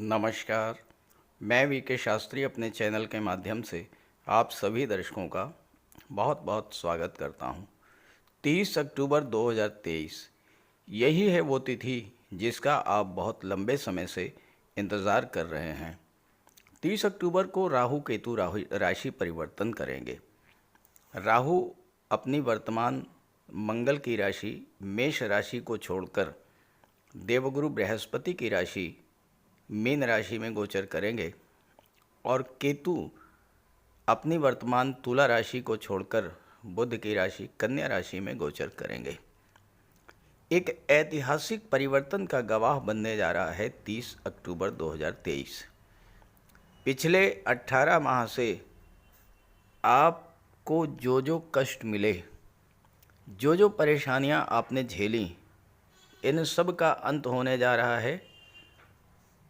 नमस्कार। मैं वीके शास्त्री अपने चैनल के माध्यम से आप सभी दर्शकों का बहुत बहुत स्वागत करता हूं। 30 अक्टूबर 2023 यही है वो तिथि जिसका आप बहुत लंबे समय से इंतज़ार कर रहे हैं। 30 अक्टूबर को राहु केतु राशि परिवर्तन करेंगे। राहु अपनी वर्तमान मंगल की राशि मेष राशि को छोड़कर देवगुरु बृहस्पति की राशि मीन राशि में गोचर करेंगे और केतु अपनी वर्तमान तुला राशि को छोड़कर बुध की राशि कन्या राशि में गोचर करेंगे। एक ऐतिहासिक परिवर्तन का गवाह बनने जा रहा है 30 अक्टूबर 2023। पिछले 18 माह से आपको जो कष्ट मिले, जो परेशानियां आपने झेली, इन सब का अंत होने जा रहा है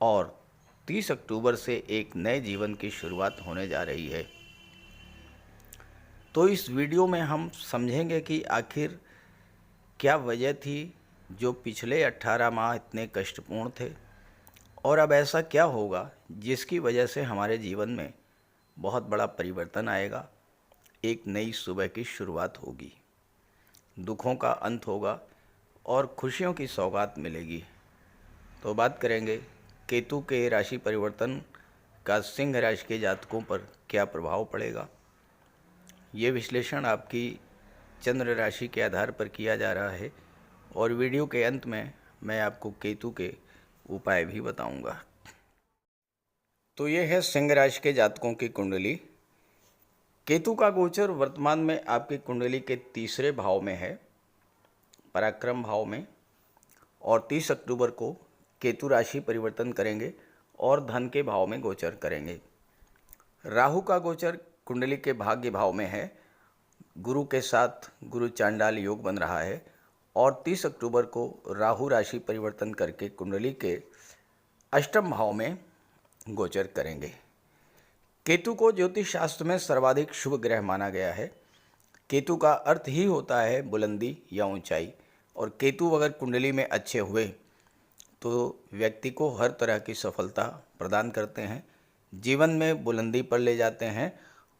और 30 अक्टूबर से एक नए जीवन की शुरुआत होने जा रही है। तो इस वीडियो में हम समझेंगे कि आखिर क्या वजह थी जो पिछले 18 माह इतने कष्टपूर्ण थे और अब ऐसा क्या होगा जिसकी वजह से हमारे जीवन में बहुत बड़ा परिवर्तन आएगा, एक नई सुबह की शुरुआत होगी, दुखों का अंत होगा और खुशियों की सौगात मिलेगी। तो बात करेंगे केतु के राशि परिवर्तन का सिंह राशि के जातकों पर क्या प्रभाव पड़ेगा। ये विश्लेषण आपकी चंद्र राशि के आधार पर किया जा रहा है और वीडियो के अंत में मैं आपको केतु के उपाय भी बताऊंगा। तो ये है सिंह राशि के जातकों की कुंडली। केतु का गोचर वर्तमान में आपकी कुंडली के तीसरे भाव में है, पराक्रम भाव में, और 30 अक्टूबर को केतु राशि परिवर्तन करेंगे और धन के भाव में गोचर करेंगे। राहु का गोचर कुंडली के भाग्य भाव में है, गुरु के साथ गुरु चांडाल योग बन रहा है और 30 अक्टूबर को राहु राशि परिवर्तन करके कुंडली के अष्टम भाव में गोचर करेंगे। केतु को ज्योतिष शास्त्र में सर्वाधिक शुभ ग्रह माना गया है। केतु का अर्थ ही होता है बुलंदी या ऊंचाई, और केतु अगर कुंडली में अच्छे हुए तो व्यक्ति को हर तरह की सफलता प्रदान करते हैं, जीवन में बुलंदी पर ले जाते हैं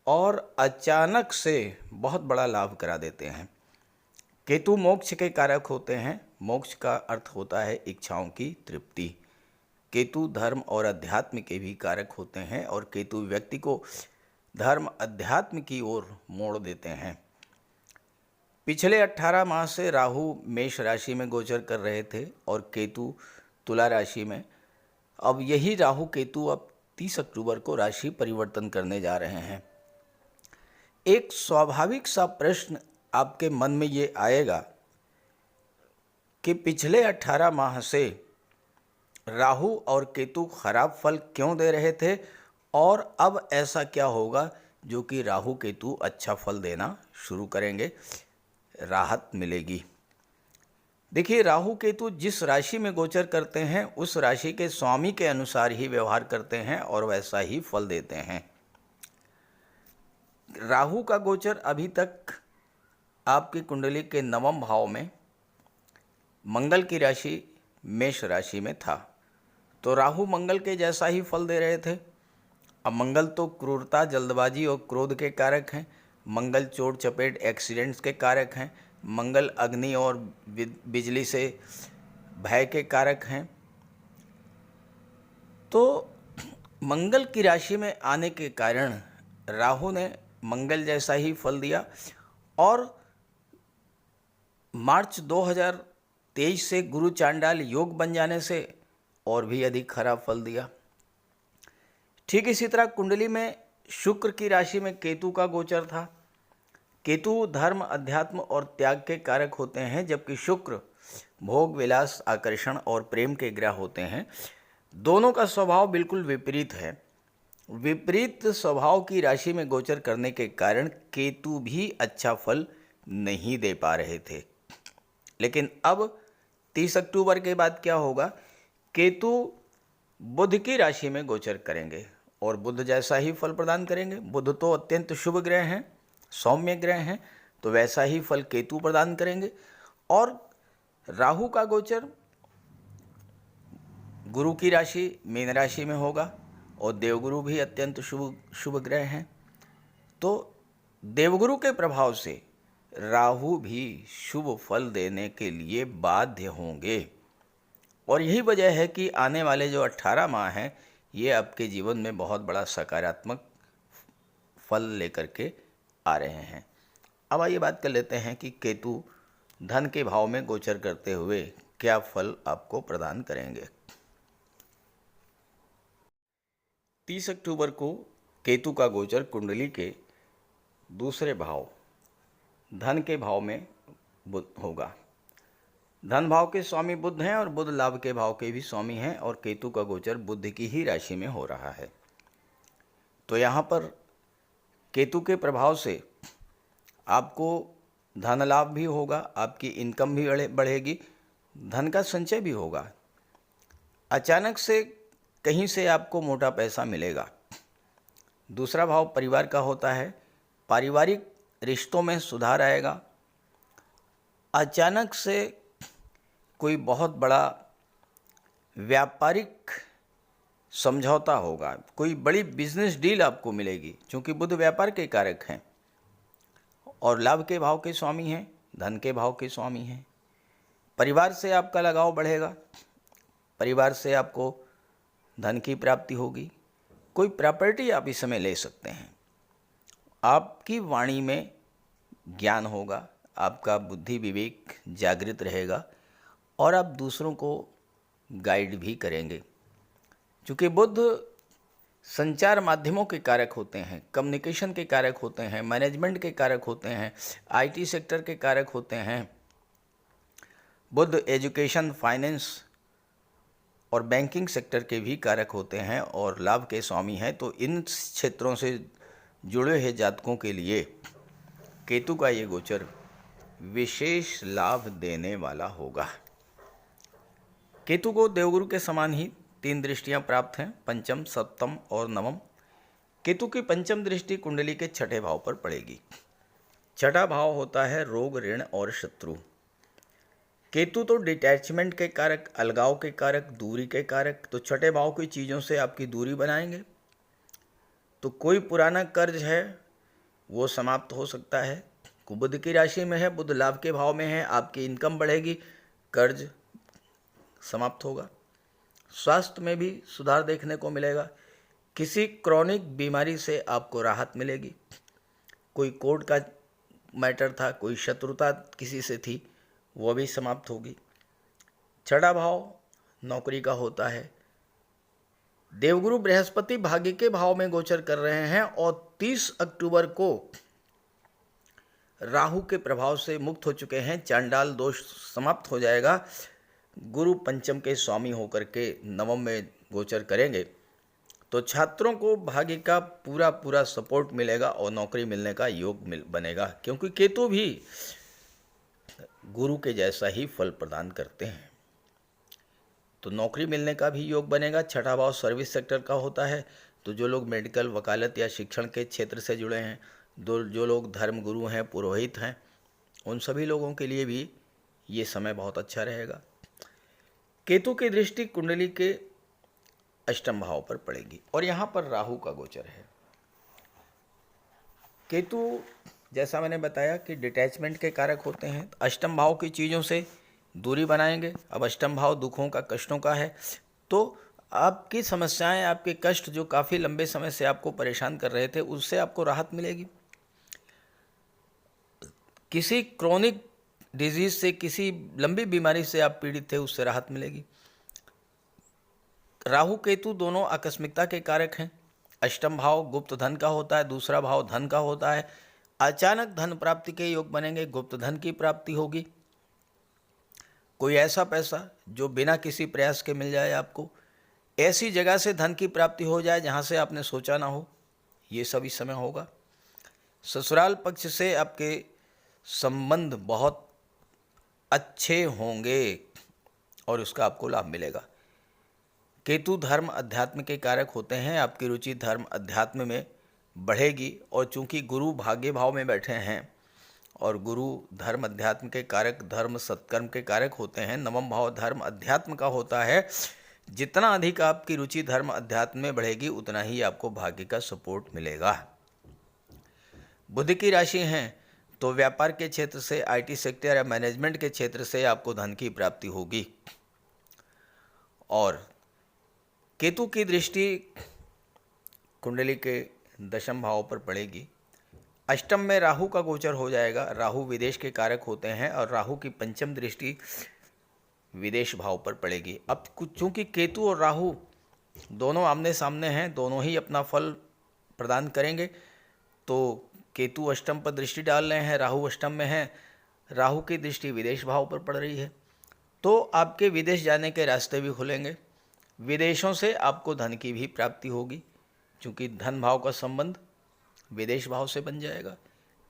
और अचानक से बहुत बड़ा लाभ करा देते हैं। केतु मोक्ष के कारक होते हैं। मोक्ष का अर्थ होता है इच्छाओं की तृप्ति। केतु धर्म और अध्यात्म के भी कारक होते हैं और केतु व्यक्ति को धर्म अध्यात्म की ओर मोड़ देते हैं। पिछले 18 माह से राहु मेष राशि में गोचर कर रहे थे और केतु तुला राशि में। अब यही राहु केतु अब 30 अक्टूबर को राशि परिवर्तन करने जा रहे हैं। एक स्वाभाविक सा प्रश्न आपके मन में ये आएगा कि पिछले 18 माह से राहु और केतु खराब फल क्यों दे रहे थे और अब ऐसा क्या होगा जो कि राहु केतु अच्छा फल देना शुरू करेंगे, राहत मिलेगी। देखिए, राहु केतु जिस राशि में गोचर करते हैं उस राशि के स्वामी के अनुसार ही व्यवहार करते हैं और वैसा ही फल देते हैं। राहु का गोचर अभी तक आपकी कुंडली के नवम भाव में मंगल की राशि मेष राशि में था, तो राहु मंगल के जैसा ही फल दे रहे थे। अब मंगल तो क्रूरता, जल्दबाजी और क्रोध के कारक हैं। मंगल चोट चपेट एक्सीडेंट्स के कारक हैं। मंगल अग्नि और बिजली से भय के कारक हैं। तो मंगल की राशि में आने के कारण राहु ने मंगल जैसा ही फल दिया और मार्च 2023 से गुरु चांडाल योग बन जाने से और भी अधिक खराब फल दिया। ठीक इसी तरह कुंडली में शुक्र की राशि में केतु का गोचर था। केतु धर्म, अध्यात्म और त्याग के कारक होते हैं, जबकि शुक्र भोग, विलास, आकर्षण और प्रेम के ग्रह होते हैं। दोनों का स्वभाव बिल्कुल विपरीत है। विपरीत स्वभाव की राशि में गोचर करने के कारण केतु भी अच्छा फल नहीं दे पा रहे थे। लेकिन अब 30 अक्टूबर के बाद क्या होगा, केतु बुध की राशि में गोचर करेंगे और बुध जैसा ही फल प्रदान करेंगे। बुध तो अत्यंत शुभ ग्रह हैं, सौम्य ग्रह हैं, तो वैसा ही फल केतु प्रदान करेंगे। और राहु का गोचर गुरु की राशि मीन राशि में होगा और देवगुरु भी अत्यंत शुभ ग्रह हैं। तो देवगुरु के प्रभाव से राहु भी शुभ फल देने के लिए बाध्य होंगे और यही वजह है कि आने वाले जो 18 माह हैं ये आपके जीवन में बहुत बड़ा सकारात्मक फल लेकर के आ रहे हैं। अब आइए बात कर लेते हैं कि केतु धन के भाव में गोचर करते हुए क्या फल आपको प्रदान करेंगे। 30 अक्टूबर को केतु का गोचर कुंडली के दूसरे भाव धन के भाव में होगा। धन भाव के स्वामी बुध हैं और बुध लाभ के भाव के भी स्वामी हैं और केतु का गोचर बुध की ही राशि में हो रहा है। तो यहाँ पर केतु के प्रभाव से आपको धन लाभ भी होगा, आपकी इनकम भी बढ़ेगी, धन का संचय भी होगा। अचानक से कहीं से आपको मोटा पैसा मिलेगा। दूसरा भाव परिवार का होता है, पारिवारिक रिश्तों में सुधार आएगा। अचानक से कोई बहुत बड़ा व्यापारिक समझौता होगा, कोई बड़ी बिजनेस डील आपको मिलेगी, क्योंकि बुध व्यापार के कारक हैं और लाभ के भाव के स्वामी हैं, धन के भाव के स्वामी हैं। परिवार से आपका लगाव बढ़ेगा, परिवार से आपको धन की प्राप्ति होगी। कोई प्रॉपर्टी आप इस समय ले सकते हैं। आपकी वाणी में ज्ञान होगा, आपका बुद्धि विवेक जागृत रहेगा और आप दूसरों को गाइड भी करेंगे। क्योंकि बुध संचार माध्यमों के कारक होते हैं, कम्युनिकेशन के कारक होते हैं, मैनेजमेंट के कारक होते हैं, आईटी सेक्टर के कारक होते हैं। बुध एजुकेशन, फाइनेंस और बैंकिंग सेक्टर के भी कारक होते हैं और लाभ के स्वामी हैं। तो इन क्षेत्रों से जुड़े हुए जातकों के लिए केतु का ये गोचर विशेष लाभ देने वाला होगा। केतु को देवगुरु के समान ही 3 दृष्टियां प्राप्त हैं, पंचम, सप्तम और नवम। केतु की पंचम दृष्टि कुंडली के छठे भाव पर पड़ेगी। छठा भाव होता है रोग, ऋण और शत्रु। केतु तो डिटैचमेंट के कारक, अलगाव के कारक, दूरी के कारक, तो छठे भाव की चीज़ों से आपकी दूरी बनाएंगे। तो कोई पुराना कर्ज है वो समाप्त हो सकता है। बुध की राशि में है, बुध लाभ के भाव में है, आपकी इनकम बढ़ेगी, कर्ज समाप्त होगा। स्वास्थ्य में भी सुधार देखने को मिलेगा। किसी क्रॉनिक बीमारी से आपको राहत मिलेगी। कोई कोर्ट का मैटर था, कोई शत्रुता किसी से थी, वो भी समाप्त होगी। छठा भाव नौकरी का होता है। देवगुरु बृहस्पति भाग्य के भाव में गोचर कर रहे हैं और 30 अक्टूबर को राहु के प्रभाव से मुक्त हो चुके हैं। चांडाल दोष समाप्त हो जाएगा। गुरु पंचम के स्वामी होकर के नवम में गोचर करेंगे तो छात्रों को भाग्य का पूरा सपोर्ट मिलेगा और नौकरी मिलने का योग बनेगा, क्योंकि केतु भी गुरु के जैसा ही फल प्रदान करते हैं। तो नौकरी मिलने का भी योग बनेगा। छठा भाव सर्विस सेक्टर का होता है। तो जो लोग मेडिकल, वकालत या शिक्षण के क्षेत्र से जुड़े हैं, जो लोग धर्म गुरु हैं, पुरोहित हैं, उन सभी लोगों के लिए भी ये समय बहुत अच्छा रहेगा। केतु की दृष्टि कुंडली के अष्टम भाव पर पड़ेगी और यहाँ पर राहु का गोचर है। केतु जैसा मैंने बताया कि डिटैचमेंट के कारक होते हैं। अष्टम भाव की चीज़ों से दूरी बनाएंगे। अब अष्टम भाव दुखों का, कष्टों का है, तो आपकी समस्याएं, आपके कष्ट जो काफ़ी लंबे समय से आपको परेशान कर रहे थे, उससे आपको राहत मिलेगी। किसी क्रॉनिक डिजीज से, किसी लंबी बीमारी से आप पीड़ित थे, उससे राहत मिलेगी। राहु केतु दोनों आकस्मिकता के कारक हैं। अष्टम भाव गुप्त धन का होता है, दूसरा भाव धन का होता है। अचानक धन प्राप्ति के योग बनेंगे, गुप्त धन की प्राप्ति होगी। कोई ऐसा पैसा जो बिना किसी प्रयास के मिल जाए आपको, ऐसी जगह से धन की प्राप्ति हो जाए जहां से आपने सोचा ना हो, ये सब इस समय होगा। ससुराल पक्ष से आपके संबंध बहुत अच्छे होंगे और उसका आपको लाभ मिलेगा। केतु धर्म अध्यात्म के कारक होते हैं। आपकी रुचि धर्म अध्यात्म में बढ़ेगी और चूंकि गुरु भाग्य भाव में बैठे हैं और गुरु धर्म अध्यात्म के कारक, धर्म सत्कर्म के कारक होते हैं, नवम भाव धर्म अध्यात्म का होता है, जितना अधिक आपकी रुचि धर्म अध्यात्म में बढ़ेगी उतना ही आपको भाग्य का सपोर्ट मिलेगा। बुध की राशि हैं तो व्यापार के क्षेत्र से, आईटी सेक्टर या मैनेजमेंट के क्षेत्र से आपको धन की प्राप्ति होगी। और केतु की दृष्टि कुंडली के दशम भाव पर पड़ेगी। अष्टम में राहु का गोचर हो जाएगा। राहु विदेश के कारक होते हैं और राहु की पंचम दृष्टि विदेश भाव पर पड़ेगी। अब कुछ चूंकि केतु और राहु दोनों आमने सामने हैं, दोनों ही अपना फल प्रदान करेंगे, तो केतु अष्टम पर दृष्टि डाल रहे हैं, राहु अष्टम में है, राहु की दृष्टि विदेश भाव पर पड़ रही है, तो आपके विदेश जाने के रास्ते भी खुलेंगे। विदेशों से आपको धन की भी प्राप्ति होगी, क्योंकि धन भाव का संबंध विदेश भाव से बन जाएगा।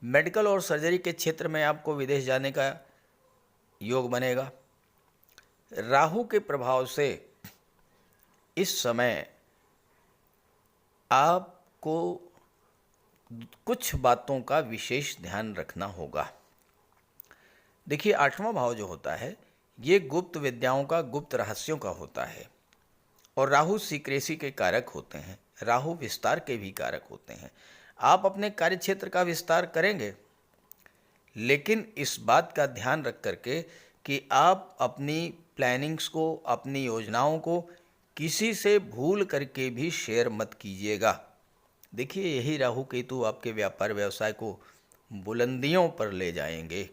मेडिकल और सर्जरी के क्षेत्र में आपको विदेश जाने का योग बनेगा। राहु के प्रभाव से इस समय आपको कुछ बातों का विशेष ध्यान रखना होगा। देखिए, 8वां भाव जो होता है ये गुप्त विद्याओं का, गुप्त रहस्यों का होता है, और राहु सीक्रेसी के कारक होते हैं, राहु विस्तार के भी कारक होते हैं। आप अपने कार्य क्षेत्र का विस्तार करेंगे, लेकिन इस बात का ध्यान रख करके कि आप अपनी प्लानिंग्स को, अपनी योजनाओं को किसी से भूल करके भी शेयर मत कीजिएगा। देखिए, यही राहु केतु आपके व्यापार व्यवसाय को बुलंदियों पर ले जाएंगे।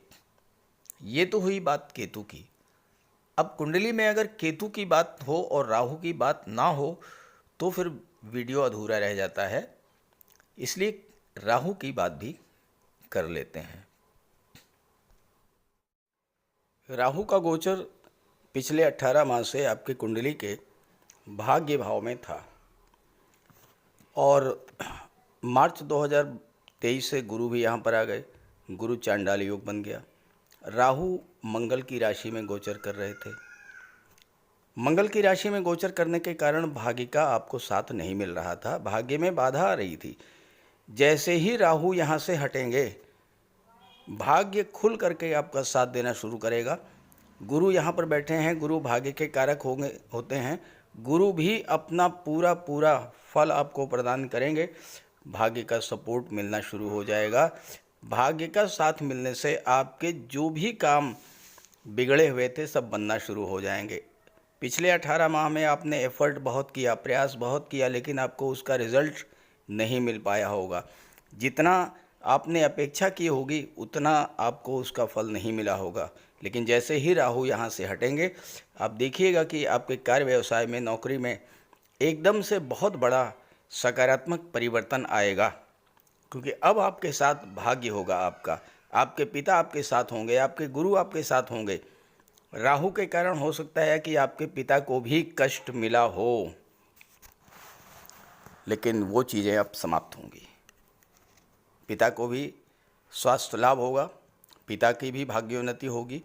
ये तो हुई बात केतु की। अब कुंडली में अगर केतु की बात हो और राहु की बात ना हो तो फिर वीडियो अधूरा रह जाता है, इसलिए राहु की बात भी कर लेते हैं। राहु का गोचर पिछले 18 माह से आपकी कुंडली के भाग्य भाव में था, और मार्च 2023 से गुरु भी यहाँ पर आ गए। गुरु चांडाल योग बन गया। राहु मंगल की राशि में गोचर कर रहे थे। मंगल की राशि में गोचर करने के कारण भाग्य का आपको साथ नहीं मिल रहा था, भाग्य में बाधा आ रही थी। जैसे ही राहु यहाँ से हटेंगे, भाग्य खुल करके आपका साथ देना शुरू करेगा। गुरु यहाँ पर बैठे हैं, गुरु भाग्य के कारक होते हैं। गुरु भी अपना पूरा पूरा फल आपको प्रदान करेंगे। भाग्य का सपोर्ट मिलना शुरू हो जाएगा। भाग्य का साथ मिलने से आपके जो भी काम बिगड़े हुए थे सब बनना शुरू हो जाएंगे। पिछले 18 माह में आपने एफर्ट बहुत किया, प्रयास बहुत किया, लेकिन आपको उसका रिजल्ट नहीं मिल पाया होगा। जितना आपने अपेक्षा की होगी उतना आपको उसका फल नहीं मिला होगा। लेकिन जैसे ही राहु यहाँ से हटेंगे, आप देखिएगा कि आपके कार्य व्यवसाय में, नौकरी में एकदम से बहुत बड़ा सकारात्मक परिवर्तन आएगा, क्योंकि अब आपके साथ भाग्य होगा आपका। आपके पिता आपके साथ होंगे, आपके गुरु आपके साथ होंगे। राहु के कारण हो सकता है कि आपके पिता को भी कष्ट मिला हो, लेकिन वो चीज़ें अब समाप्त होंगी। पिता को भी स्वास्थ्य लाभ होगा, पिता की भी भाग्योन्नति होगी।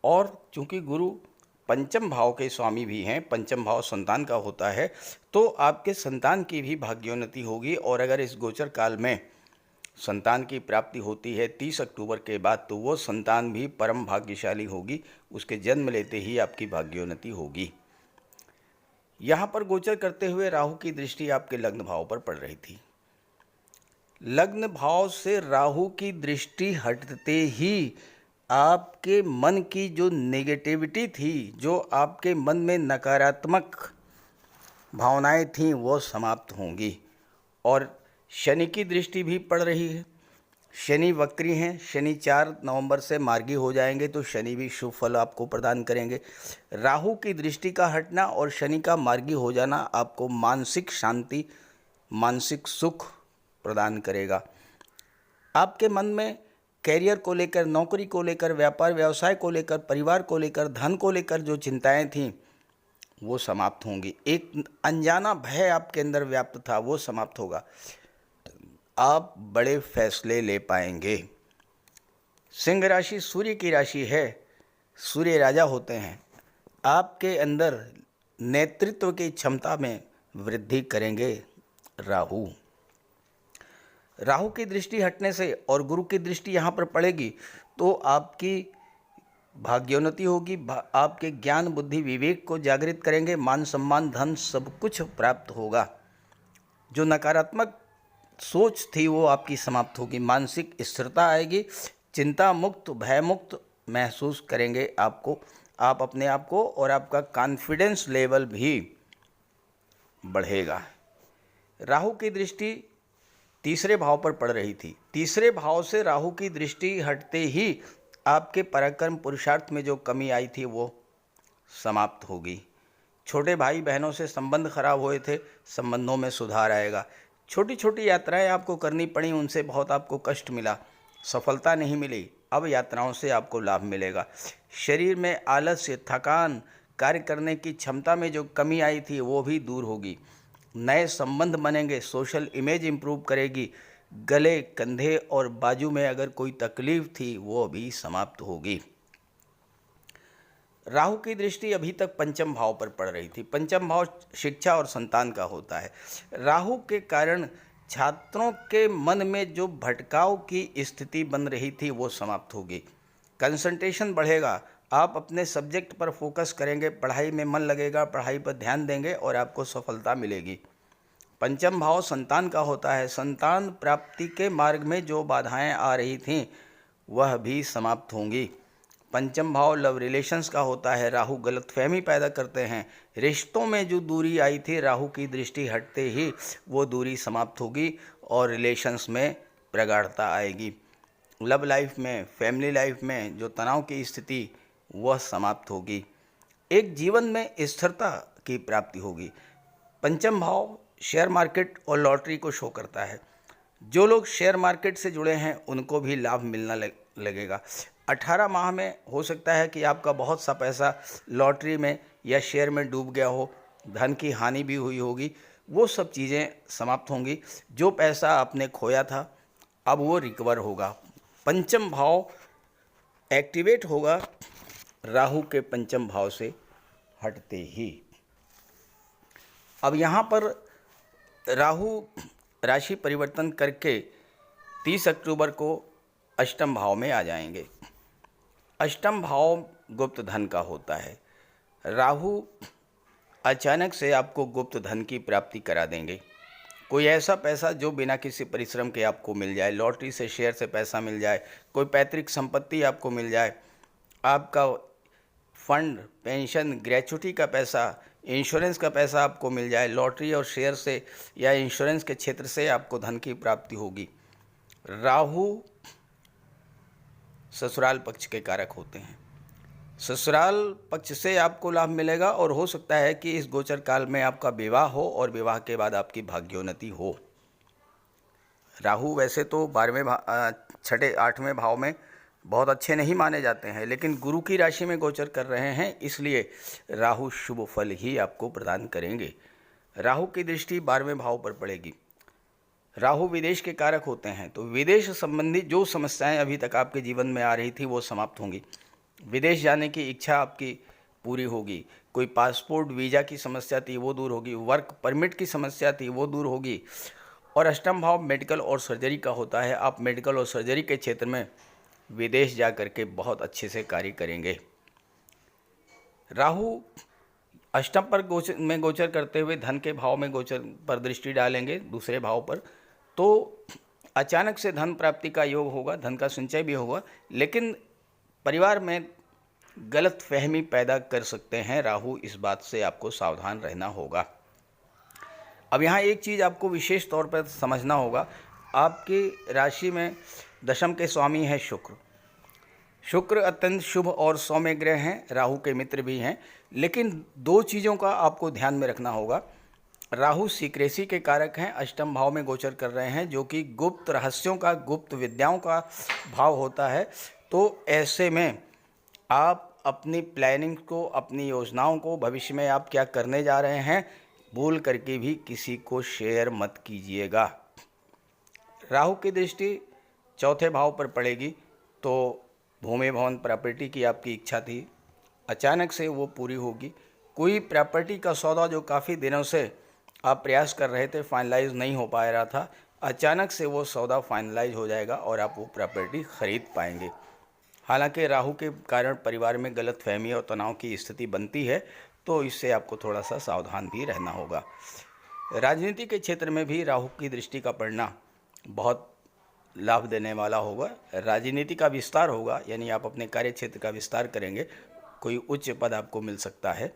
और चूंकि गुरु पंचम भाव के स्वामी भी हैं, पंचम भाव संतान का होता है, तो आपके संतान की भी भाग्योन्नति होगी। और अगर इस गोचर काल में संतान की प्राप्ति होती है 30 अक्टूबर के बाद, तो वो संतान भी परम भाग्यशाली होगी। उसके जन्म लेते ही आपकी भाग्योन्नति होगी। यहाँ पर गोचर करते हुए राहु की दृष्टि आपके लग्न भाव पर पड़ रही थी। लग्न भाव से राहु की दृष्टि हटते ही आपके मन की जो नेगेटिविटी थी, जो आपके मन में नकारात्मक भावनाएं थीं, वो समाप्त होंगी। और शनि की दृष्टि भी पड़ रही है। शनि वक्री हैं। शनि 4 नवंबर से मार्गी हो जाएंगे, तो शनि भी शुभ फल आपको प्रदान करेंगे। राहु की दृष्टि का हटना और शनि का मार्गी हो जाना आपको मानसिक शांति, मानसिक सुख प्रदान करेगा। आपके मन में कैरियर को लेकर, नौकरी को लेकर, व्यापार व्यवसाय को लेकर, परिवार को लेकर, धन को लेकर जो चिंताएं थीं वो समाप्त होंगी। एक अनजाना भय आपके अंदर व्याप्त था, वो समाप्त होगा। आप बड़े फैसले ले पाएंगे। सिंह राशि सूर्य की राशि है, सूर्य राजा होते हैं। आपके अंदर नेतृत्व की क्षमता में वृद्धि करेंगे राहु। राहु की दृष्टि हटने से और गुरु की दृष्टि यहाँ पर पड़ेगी, तो आपकी भाग्योन्नति होगी, आपके ज्ञान बुद्धि विवेक को जागृत करेंगे, मान सम्मान धन सब कुछ प्राप्त होगा। जो नकारात्मक सोच थी वो आपकी समाप्त होगी, मानसिक स्थिरता आएगी, चिंता मुक्त भय मुक्त महसूस करेंगे आपको, आप अपने आप को, और आपका कॉन्फिडेंस लेवल भी बढ़ेगा। राहु की दृष्टि तीसरे भाव पर पड़ रही थी, तीसरे भाव से राहु की दृष्टि हटते ही आपके पराक्रम पुरुषार्थ में जो कमी आई थी वो समाप्त होगी। छोटे भाई बहनों से संबंध खराब हुए थे, संबंधों में सुधार आएगा। छोटी छोटी यात्राएं आपको करनी पड़ी, उनसे बहुत आपको कष्ट मिला, सफलता नहीं मिली, अब यात्राओं से आपको लाभ मिलेगा। शरीर में आलस्य थकान, कार्य करने की क्षमता में जो कमी आई थी वो भी दूर होगी। नए संबंध बनेंगे, सोशल इमेज इम्प्रूव करेगी, गले कंधे और बाजू में अगर कोई तकलीफ थी वो भी समाप्त होगी। राहु की दृष्टि अभी तक पंचम भाव पर पड़ रही थी, पंचम भाव शिक्षा और संतान का होता है। राहु के कारण छात्रों के मन में जो भटकाव की स्थिति बन रही थी वो समाप्त होगी, कंसंट्रेशन बढ़ेगा, आप अपने सब्जेक्ट पर फोकस करेंगे, पढ़ाई में मन लगेगा, पढ़ाई पर ध्यान देंगे और आपको सफलता मिलेगी। पंचम भाव संतान का होता है, संतान प्राप्ति के मार्ग में जो बाधाएं आ रही थीं वह भी समाप्त होंगी। पंचम भाव लव रिलेशंस का होता है, राहु गलतफहमी पैदा करते हैं, रिश्तों में जो दूरी आई थी राहु की दृष्टि हटते ही वो दूरी समाप्त होगी और रिलेशंस में प्रगाढ़ता आएगी। लव लाइफ में, फैमिली लाइफ में जो तनाव की स्थिति वह समाप्त होगी, एक जीवन में स्थिरता की प्राप्ति होगी। पंचम भाव शेयर मार्केट और लॉटरी को शो करता है, जो लोग शेयर मार्केट से जुड़े हैं उनको भी लाभ मिलना लगेगा। 18 माह में हो सकता है कि आपका बहुत सा पैसा लॉटरी में या शेयर में डूब गया हो, धन की हानि भी हुई होगी, वो सब चीज़ें समाप्त होंगी। जो पैसा आपने खोया था अब वो रिकवर होगा। पंचम भाव एक्टिवेट होगा राहु के पंचम भाव से हटते ही। अब यहाँ पर राहु राशि परिवर्तन करके 30 अक्टूबर को अष्टम भाव में आ जाएंगे। अष्टम भाव गुप्त धन का होता है, राहु अचानक से आपको गुप्त धन की प्राप्ति करा देंगे। कोई ऐसा पैसा जो बिना किसी परिश्रम के आपको मिल जाए, लॉटरी से शेयर से पैसा मिल जाए, कोई पैतृक संपत्ति आपको मिल जाए, आपका फंड पेंशन ग्रेच्युटी का पैसा, इंश्योरेंस का पैसा आपको मिल जाए, लॉटरी और शेयर से या इंश्योरेंस के क्षेत्र से आपको धन की प्राप्ति होगी। राहु ससुराल पक्ष के कारक होते हैं, ससुराल पक्ष से आपको लाभ मिलेगा और हो सकता है कि इस गोचर काल में आपका विवाह हो और विवाह के बाद आपकी भाग्योन्नति हो। राहु वैसे तो 6ठे 8वें भाव में बहुत अच्छे नहीं माने जाते हैं, लेकिन गुरु की राशि में गोचर कर रहे हैं, इसलिए राहु शुभ फल ही आपको प्रदान करेंगे। राहु की दृष्टि 12वें भाव पर पड़ेगी। राहु विदेश के कारक होते हैं, तो विदेश संबंधी जो समस्याएं अभी तक आपके जीवन में आ रही थी वो समाप्त होंगी। विदेश जाने की इच्छा आपकी पूरी होगी। कोई पासपोर्ट वीज़ा की समस्या थी वो दूर होगी, वर्क परमिट की समस्या थी वो दूर होगी। और अष्टम भाव मेडिकल और सर्जरी का होता है, आप मेडिकल और सर्जरी के क्षेत्र में विदेश जा कर के बहुत अच्छे से कार्य करेंगे। राहु अष्टम पर गोचर करते हुए धन के भाव में गोचर पर दृष्टि डालेंगे, दूसरे भाव पर, तो अचानक से धन प्राप्ति का योग होगा, धन का संचय भी होगा, लेकिन परिवार में गलत फहमी पैदा कर सकते हैं राहु, इस बात से आपको सावधान रहना होगा। अब यहाँ एक चीज़ आपको विशेष तौर पर समझना होगा, आपकी राशि में दशम के स्वामी है शुक्र। शुक्र अत्यंत शुभ और सौम्य ग्रह हैं, राहु के मित्र भी हैं, लेकिन दो चीज़ों का आपको ध्यान में रखना होगा। राहु सीक्रेसी के कारक हैं, अष्टम भाव में गोचर कर रहे हैं, जो कि गुप्त रहस्यों का, गुप्त विद्याओं का भाव होता है। तो ऐसे में आप अपनी प्लानिंग को, अपनी योजनाओं को, भविष्य में आप क्या करने जा रहे हैं, भूल करके भी किसी को शेयर मत कीजिएगा। राहु की दृष्टि चौथे भाव पर पड़ेगी, तो भूमि भवन प्रॉपर्टी की आपकी इच्छा थी, अचानक से वो पूरी होगी। कोई प्रॉपर्टी का सौदा जो काफ़ी दिनों से आप प्रयास कर रहे थे, फाइनलाइज नहीं हो पा रहा था, अचानक से वो सौदा फाइनलाइज हो जाएगा और आप वो प्रॉपर्टी ख़रीद पाएंगे। हालांकि राहु के कारण परिवार में गलतफहमी और तनाव की स्थिति बनती है, तो इससे आपको थोड़ा सा सावधान भी रहना होगा। राजनीति के क्षेत्र में भी राहु की दृष्टि का पड़ना बहुत लाभ देने वाला होगा। राजनीति का विस्तार होगा, यानी आप अपने कार्य क्षेत्र का विस्तार करेंगे, कोई उच्च पद आपको मिल सकता है।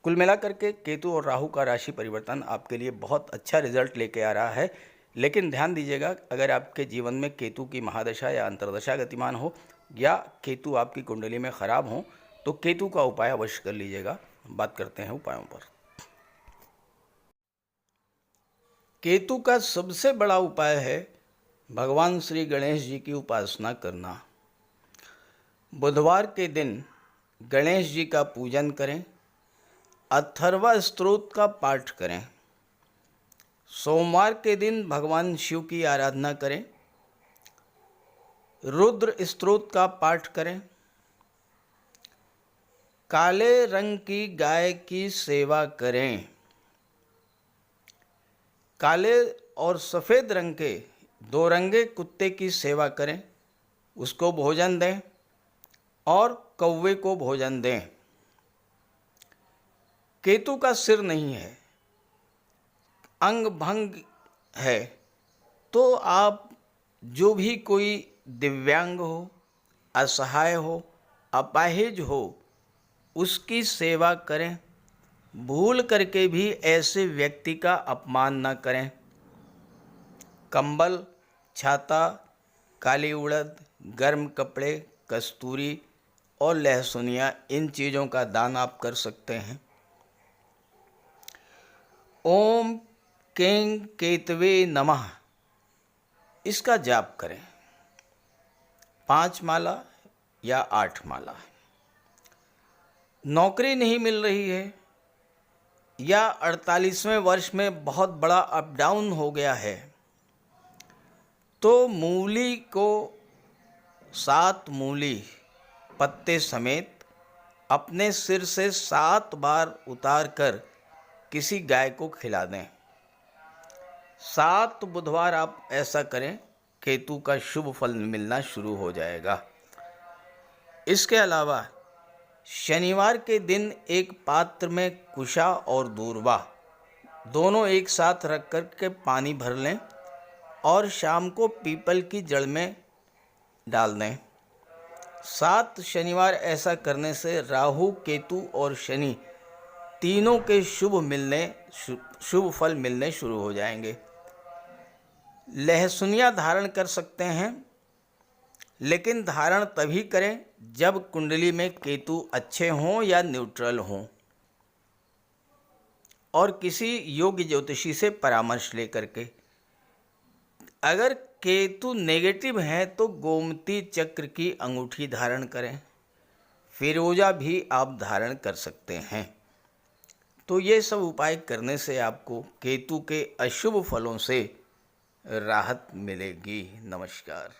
कुल मिलाकर के केतु और राहु का राशि परिवर्तन आपके लिए बहुत अच्छा रिजल्ट लेके आ रहा है। लेकिन ध्यान दीजिएगा, अगर आपके जीवन में केतु की महादशा या अंतर्दशा गतिमान हो या केतु आपकी कुंडली में खराब हो, तो केतु का उपाय अवश्य कर लीजिएगा। बात करते हैं उपायों पर। केतु का सबसे बड़ा उपाय है भगवान श्री गणेश जी की उपासना करना। बुधवार के दिन गणेश जी का पूजन करें, अथर्वा स्तोत्र का पाठ करें। सोमवार के दिन भगवान शिव की आराधना करें, रुद्र स्तोत्र का पाठ करें। काले रंग की गाय की सेवा करें। काले और सफ़ेद रंग के दो रंगे कुत्ते की सेवा करें, उसको भोजन दें और कौवे को भोजन दें। केतु का सिर नहीं है, अंग भंग है, तो आप जो भी कोई दिव्यांग हो, असहाय हो, अपाहिज हो, उसकी सेवा करें। भूल करके भी ऐसे व्यक्ति का अपमान न करें। कंबल, छाता, काली उड़द, गर्म कपड़े, कस्तूरी और लहसुनिया, इन चीज़ों का दान आप कर सकते हैं। ओम कें केतवे नमः, इसका जाप करें 5 माला या 8 माला। नौकरी नहीं मिल रही है या 48वें वर्ष में बहुत बड़ा अप डाउन हो गया है, तो मूली को 7 मूली पत्ते समेत अपने सिर से 7 बार उतार कर किसी गाय को खिला दें। 7 बुधवार आप ऐसा करें, केतु का शुभ फल मिलना शुरू हो जाएगा। इसके अलावा शनिवार के दिन एक पात्र में कुशा और दूर्वा दोनों एक साथ रख कर के पानी भर लें और शाम को पीपल की जड़ में डाल दें। 7 शनिवार ऐसा करने से राहु, केतु और शनि तीनों के शुभ फल मिलने शुरू हो जाएंगे। लहसुनिया धारण कर सकते हैं, लेकिन धारण तभी करें जब कुंडली में केतु अच्छे हों या न्यूट्रल हों, और किसी योग्य ज्योतिषी से परामर्श लेकर के। अगर केतु नेगेटिव है तो गोमती चक्र की अंगूठी धारण करें। फिरोजा भी आप धारण कर सकते हैं। तो ये सब उपाय करने से आपको केतु के अशुभ फलों से राहत मिलेगी। नमस्कार।